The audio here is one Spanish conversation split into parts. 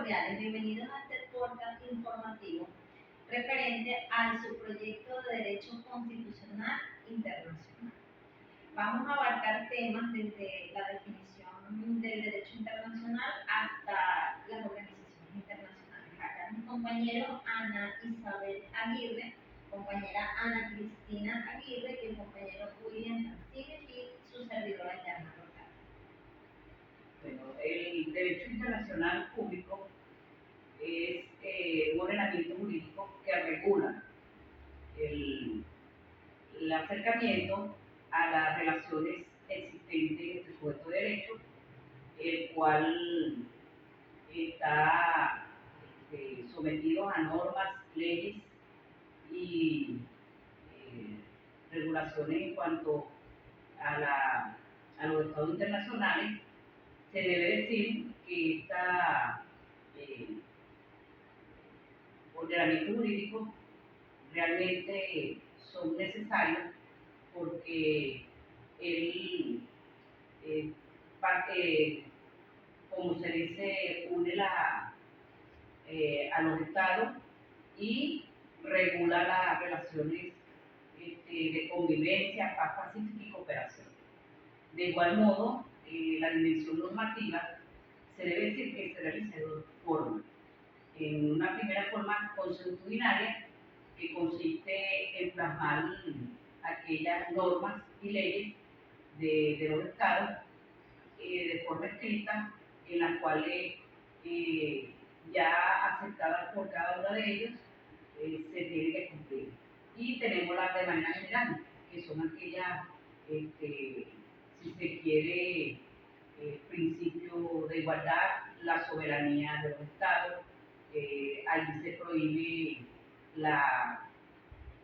cordiales, bienvenidos a este podcast informativo referente al subproyecto de Derecho Constitucional Internacional. Vamos a abarcar temas desde la definición del derecho internacional hasta las organizaciones internacionales. Acá mi compañero Ana Isabel Aguirre, compañera Ana Cristina Aguirre y el compañero William Martínez y su servidora Yana Roca. Bueno, el derecho internacional público es un ordenamiento jurídico que regula el acercamiento a las relaciones existentes entre sujeto de derecho, el cual está sometido a normas, leyes y regulaciones en cuanto a los estados internacionales. Se debe decir que este ordenamiento jurídico realmente son necesarios porque él, como se dice, une a los estados y regula las relaciones de convivencia, paz pacífica y cooperación. De igual modo, la dimensión normativa se debe decir que se realiza de dos formas. En una primera forma consuetudinaria, que consiste en plasmar aquellas normas y leyes de los estados de forma escrita, en las cuales ya aceptadas por cada uno de ellos se tiene que cumplir. Y tenemos las de manera general, que son aquellas, si se quiere, principio de igualdad, la soberanía de los estados. Allí se prohíbe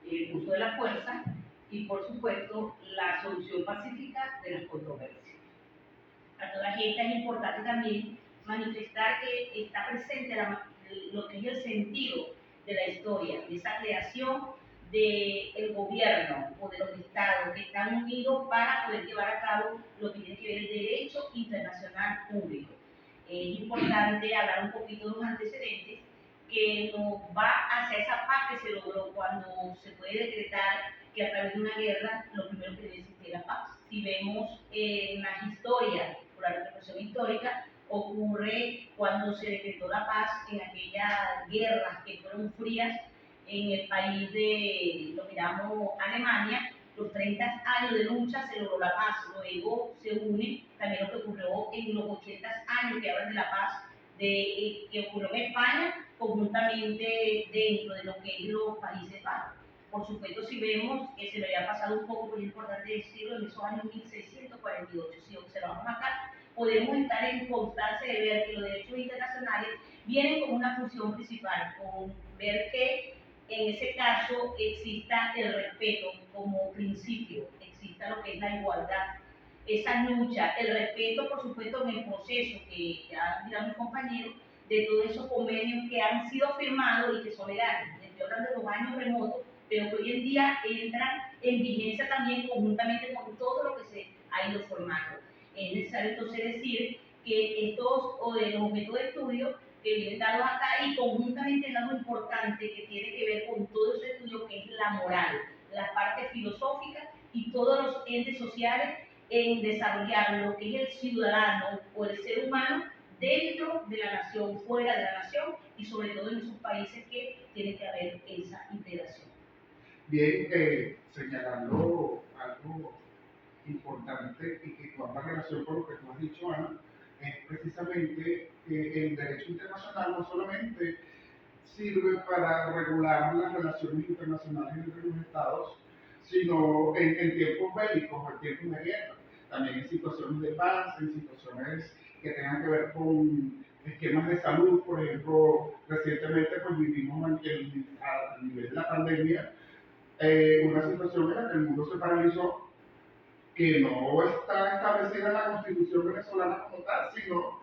el uso de la fuerza y, por supuesto, la solución pacífica de las controversias. A toda gente es importante también manifestar que está presente lo que es el sentido de la historia, de esa creación del gobierno o de los estados que están unidos para poder llevar a cabo lo que tiene que ver el derecho internacional público. Es importante hablar un poquito de los antecedentes que nos va hacia esa paz que se logró cuando se puede decretar que a través de una guerra lo primero que debe existir es la paz. Si vemos en las historias, por la representación histórica, ocurre cuando se decretó la paz en aquellas guerras que fueron frías en el país de, lo miramos, Alemania. Los 30 años de lucha se logró la paz, luego se une también lo que ocurrió en los 80 años que hablan de la paz que ocurrió en España, conjuntamente dentro de lo que es los Países Bajos. Por supuesto, si vemos que se le había pasado un poco, pero es importante decirlo, en esos años 1648, si observamos acá, podemos estar en constancia de ver que los derechos internacionales vienen con una función principal, con ver que en ese caso exista el respeto como principio, exista lo que es la igualdad, esa lucha, el respeto, por supuesto, en el proceso que ya dirán mis compañeros, de todos esos convenios que han sido firmados y que son legales. Estoy hablando de los años remotos, pero que hoy en día entran en vigencia también conjuntamente con todo lo que se ha ido formando. Es necesario entonces decir que estos los objetos de estudio que vienen dados acá y conjuntamente en algo importante que tiene que ver con todo ese estudio que es la moral, la parte filosófica y todos los entes sociales en desarrollar lo que es el ciudadano o el ser humano dentro de la nación, fuera de la nación y sobre todo en esos países que tiene que haber esa integración. Bien, señalando algo importante y que guarda relación con lo que tú has dicho, Ana, es precisamente que el derecho internacional no solamente sirve para regular las relaciones internacionales entre los estados, sino en tiempos bélicos o en tiempos de guerra, también en situaciones de paz, en situaciones que tengan que ver con esquemas de salud. Por ejemplo, recientemente pues vivimos a nivel de la pandemia una situación en la que el mundo se paralizó, que no está establecida en la Constitución venezolana como tal, sino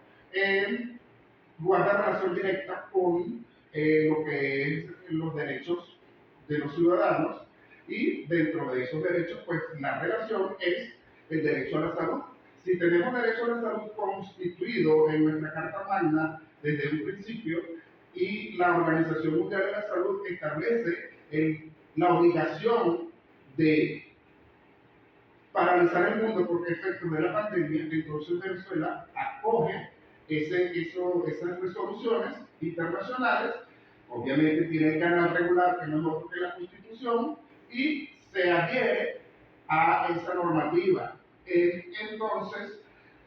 guarda relación directa con lo que es los derechos de los ciudadanos, y dentro de esos derechos, pues la relación es el derecho a la salud. si tenemos derecho a la salud constituido en nuestra Carta Magna desde un principio y la Organización Mundial de la Salud establece la obligación de paralizar el mundo por efectos de la pandemia, entonces Venezuela acoge esas resoluciones internacionales, obviamente tiene el canal regular que no es otro que la Constitución, y se adhiere a esa normativa. Entonces,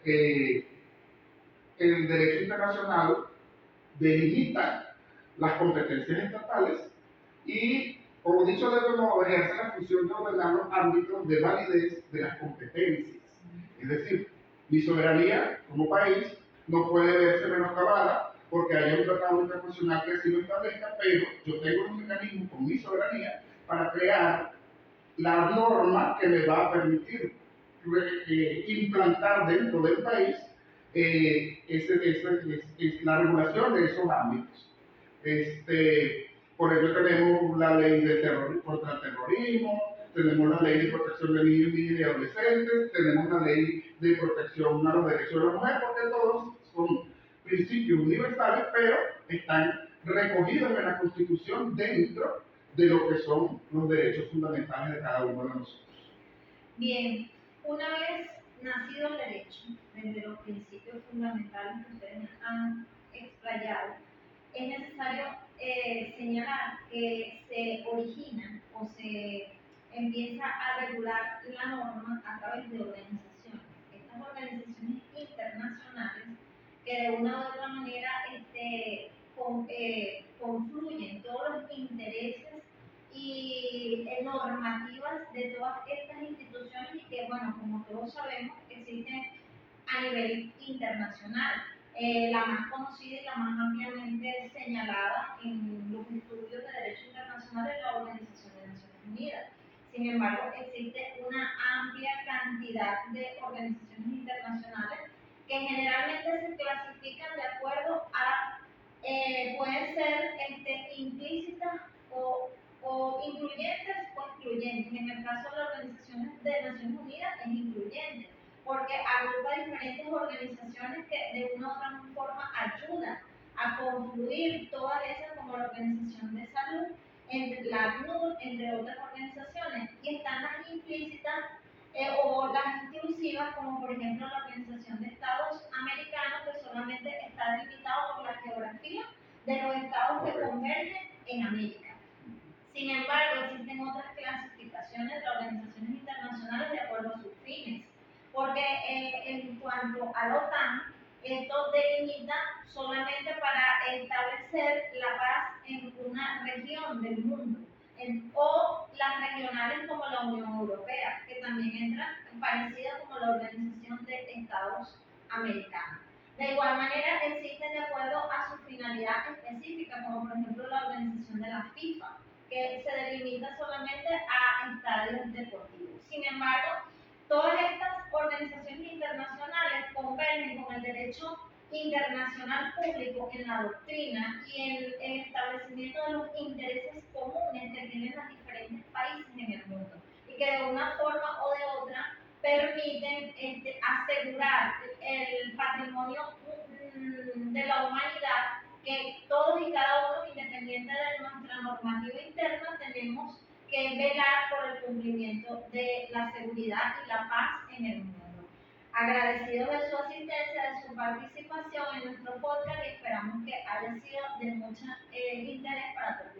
el derecho internacional delimita las competencias estatales y, como dicho de otro modo, ejerce la función de ordenar los ámbitos de validez de las competencias. Es decir, mi soberanía como país no puede verse menoscabada porque haya un tratado internacional que así lo establezca, pero yo tengo un mecanismo con mi soberanía para crear la norma que me va a permitir implantar dentro del país la regulación de esos ámbitos. Por ello tenemos la ley contra el terrorismo, tenemos la ley de protección de niños, niñas y adolescentes, tenemos la ley de protección a los derechos de la mujer, porque todos son principios universales, pero están recogidos en la Constitución dentro de lo que son los derechos fundamentales de cada uno de nosotros. Bien, una vez nacido el derecho, desde los principios fundamentales que ustedes han explayado, es necesario señalar que se origina o se empieza a regular la norma a través de organizaciones. Estas organizaciones internacionales que de una u otra manera confluyen todos los intereses y normativas de todas estas instituciones y que, bueno, como todos sabemos, existen a nivel internacional. La más conocida y la más ampliamente señalada en los estudios de derecho internacional es la Organización de Naciones Unidas. Sin embargo, existe una amplia cantidad de organizaciones internacionales que generalmente se clasifican de acuerdo a, pueden ser implícitas o incluyentes o excluyentes. En el caso de la Organización de Naciones Unidas es incluyente, porque agrupa diferentes organizaciones que de una u otra forma ayudan a confluir todas esas, como la Organización de Salud, entre la ACNUR, entre otras organizaciones, y están las implícitas o las inclusivas, como por ejemplo la Organización de Estados Americanos, que solamente está delimitado por la geografía de los estados que convergen en América. Sin embargo, existen otras clasificaciones de organizaciones internacionales de acuerdo a sus fines, porque en cuanto a la OTAN, esto delimita solamente para establecer la paz en una región del mundo, o las regionales como la Unión Europea, que también entra parecida como la Organización de Estados Americanos. De igual manera, existen de acuerdo a su finalidad específica, como por ejemplo la organización de la FIFA, que se delimita solamente a estadios deportivos. Sin embargo, todas estas organizaciones internacionales convergen con el derecho internacional público en la doctrina y en el establecimiento de los intereses comunes que tienen los diferentes países en el mundo y que de una forma o de otra permiten asegurar el patrimonio de la humanidad, que todos y cada uno, independiente de nuestra normativa interna, tenemos que velar por el cumplimiento de la seguridad y la paz en el mundo. Agradecidos de su asistencia, de su participación en nuestro podcast y esperamos que haya sido de mucho interés para todos.